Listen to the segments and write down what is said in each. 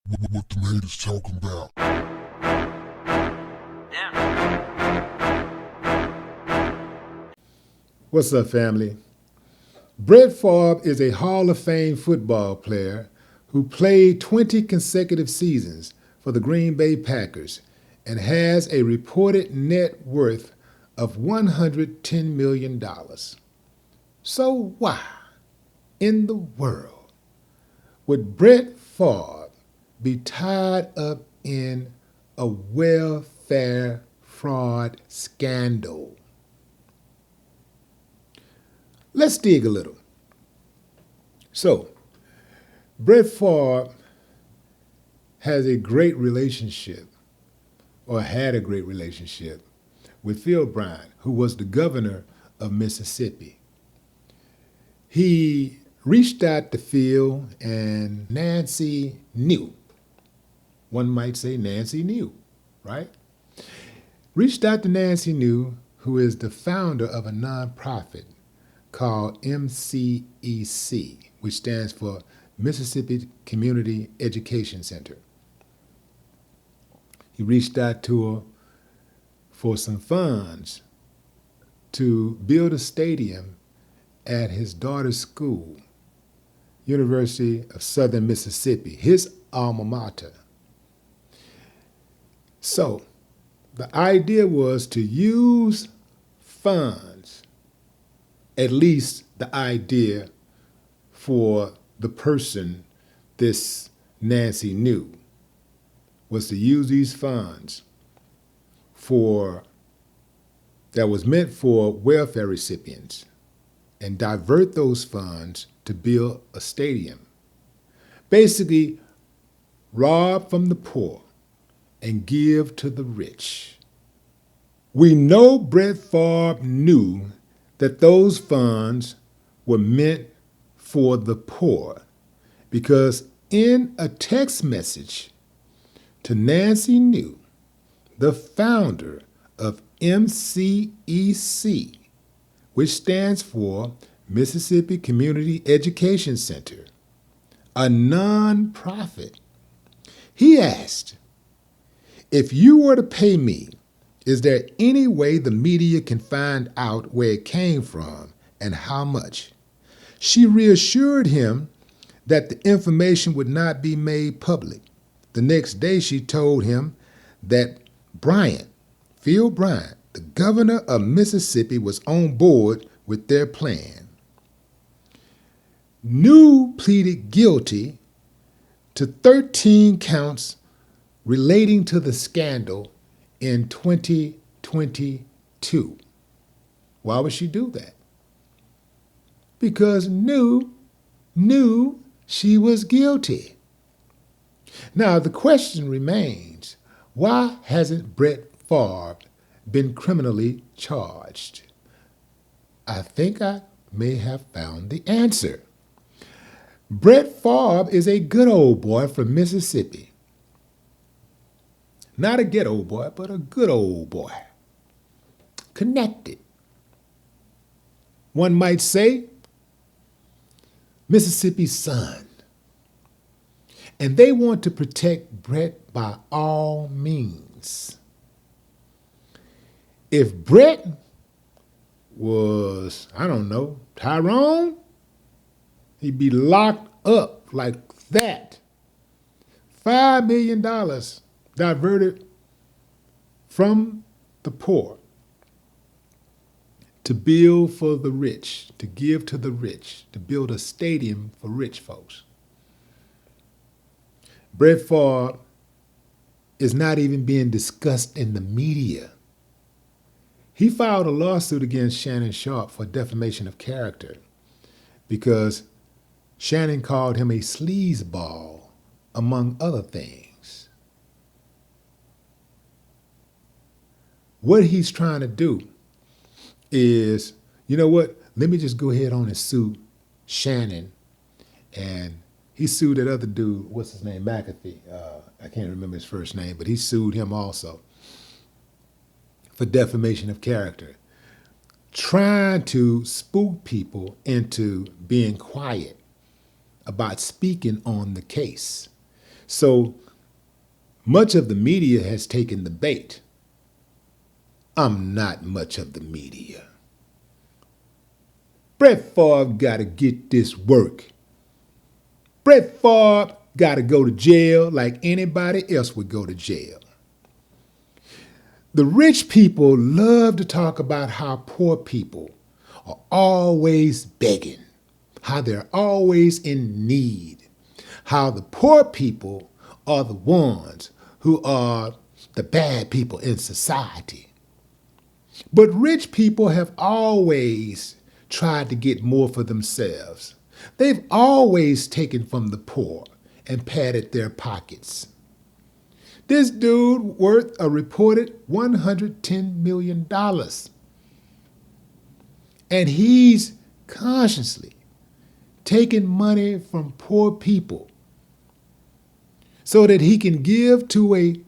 What the haters talking about? What's up, family? Brett Favre is a Hall of Fame football player who played 20 consecutive seasons for the Green Bay Packers and has a reported net worth of $110 million. So why in the world would Brett Favre be tied up in a welfare fraud scandal? Let's dig a little. So, Brett Favre has a great relationship, or had a great relationship, with Phil Bryant, who was the governor of Mississippi. He reached out to Phil, and Nancy knew. One might say Nancy knew, right? Reached out to Nancy New, who is the founder of a nonprofit called MCEC, which stands for Mississippi Community Education Center. He reached out to her for some funds to build a stadium at his daughter's school, University of Southern Mississippi, his alma mater. So the idea was to use funds, at least the idea for the person this Nancy knew was to use these funds that was meant for welfare recipients and divert those funds to build a stadium. Basically, rob from the poor and give to the rich. We know Brett Favre knew that those funds were meant for the poor because in a text message to Nancy New, the founder of MCEC, which stands for Mississippi Community Education Center, a nonprofit, he asked, "If you were to pay me, is there any way the media can find out where it came from and how much?" She reassured him that the information would not be made public. The next day, she told him that Phil Bryant, the governor of Mississippi, was on board with their plan. New pleaded guilty to 13 counts relating to the scandal in 2022. Why would she do that? Because knew she was guilty. Now, the question remains, why hasn't Brett Favre been criminally charged? I think I may have found the answer. Brett Favre is a good old boy from Mississippi. Not a ghetto boy, but a good old boy. Connected. One might say, Mississippi's son. And they want to protect Brett by all means. If Brett was, I don't know, Tyrone, he'd be locked up like that. $5 million diverted from the poor to build for the rich, to give to the rich, to build a stadium for rich folks. Brett Favre is not even being discussed in the media. He filed a lawsuit against Shannon Sharpe for defamation of character because Shannon called him a sleazeball, among other things. What he's trying to do is, you know what, let me just go ahead on and sue Shannon. And he sued that other dude, what's his name, McAfee. I can't remember his first name, but he sued him also for defamation of character, trying to spook people into being quiet about speaking on the case. So much of the media has taken the bait. I'm not much of the media. Brett Favre got to get this work. Brett Favre got to go to jail like anybody else would go to jail. The rich people love to talk about how poor people are always begging, how they're always in need, how the poor people are the ones who are the bad people in society. But rich people have always tried to get more for themselves. They've always taken from the poor and padded their pockets. This dude worth a reported $110 million. And he's consciously taking money from poor people so that he can give to a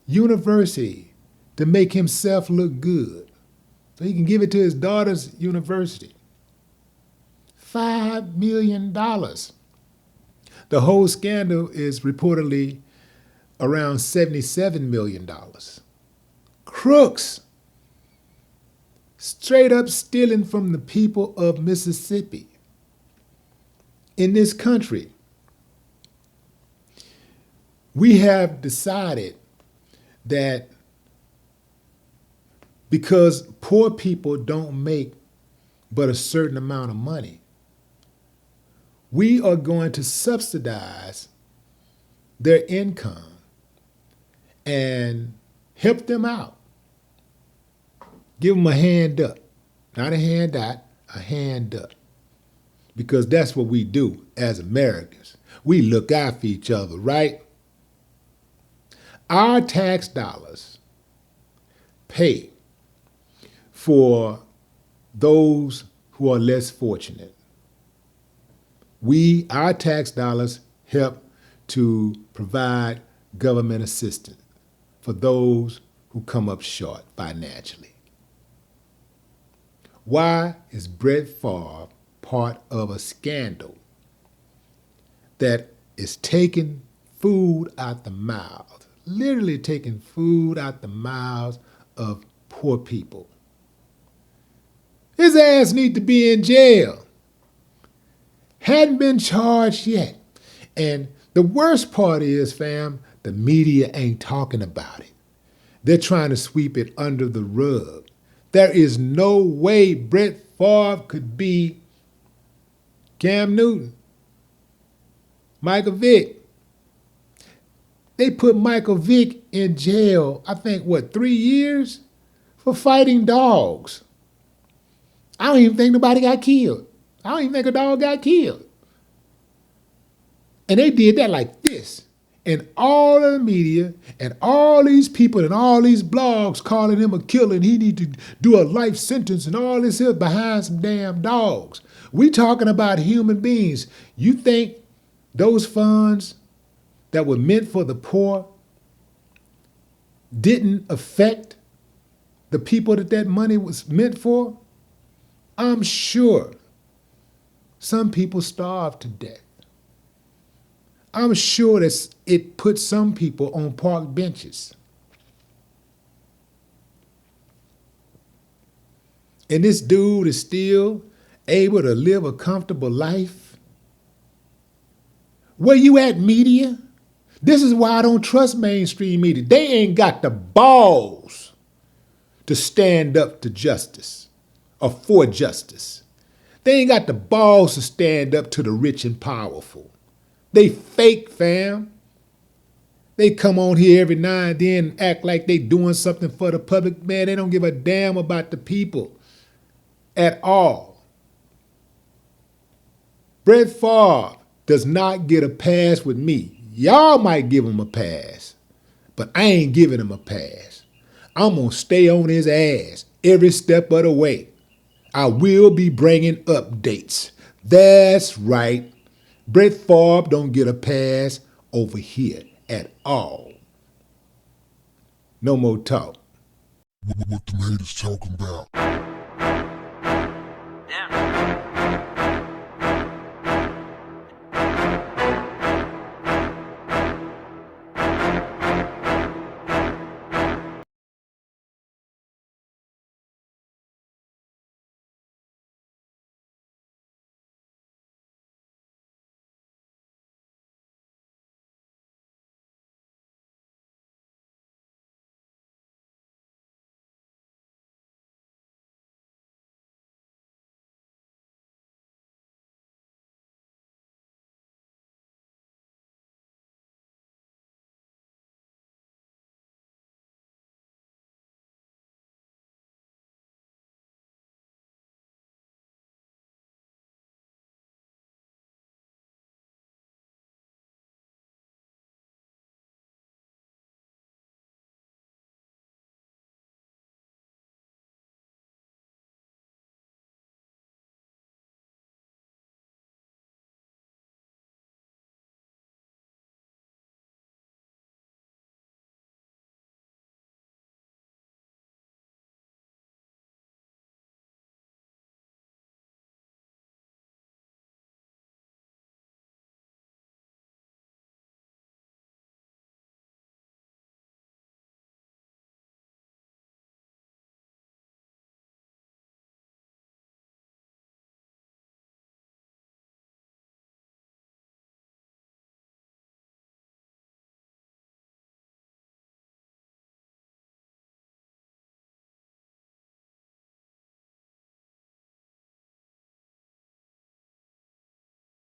university to make himself look good. So he can give it to his daughter's university. $5 million. The whole scandal is reportedly around $77 million. Crooks. Straight up stealing from the people of Mississippi. In this country, we have decided that because poor people don't make but a certain amount of money, we are going to subsidize their income and help them out. Give them a hand up. Not a handout, a hand up. Because that's what we do as Americans. We look out for each other, right? Our tax dollars pay for those who are less fortunate. Our tax dollars help to provide government assistance for those who come up short financially. Why is Brett Favre part of a scandal that is taking food out the mouths, literally taking food out the mouths of poor people? His ass need to be in jail. Hadn't been charged yet. And the worst part is, fam, the media ain't talking about it. They're trying to sweep it under the rug. There is no way Brett Favre could be Cam Newton, Michael Vick. They put Michael Vick in jail, I think, 3 years for fighting dogs. I don't even think nobody got killed. I don't even think a dog got killed. And they did that like this. And all of the media and all these people and all these blogs calling him a killer and he need to do a life sentence and all this here behind some damn dogs. We talking about human beings. You think those funds that were meant for the poor didn't affect the people that money was meant for? I'm sure some people starved to death. I'm sure that it put some people on park benches. And this dude is still able to live a comfortable life. Where you at, media? This is why I don't trust mainstream media. They ain't got the balls to stand up to justice or for justice. They ain't got the balls to stand up to the rich and powerful. They fake, fam. They come on here every now and then and act like they doing something for the public. Man, they don't give a damn about the people at all. Brett Favre does not get a pass with me. Y'all might give him a pass, but I ain't giving him a pass. I'm going to stay on his ass every step of the way. I will be bringing updates. That's right. Brett Favre don't get a pass over here at all. No more talk. What the haters talking about?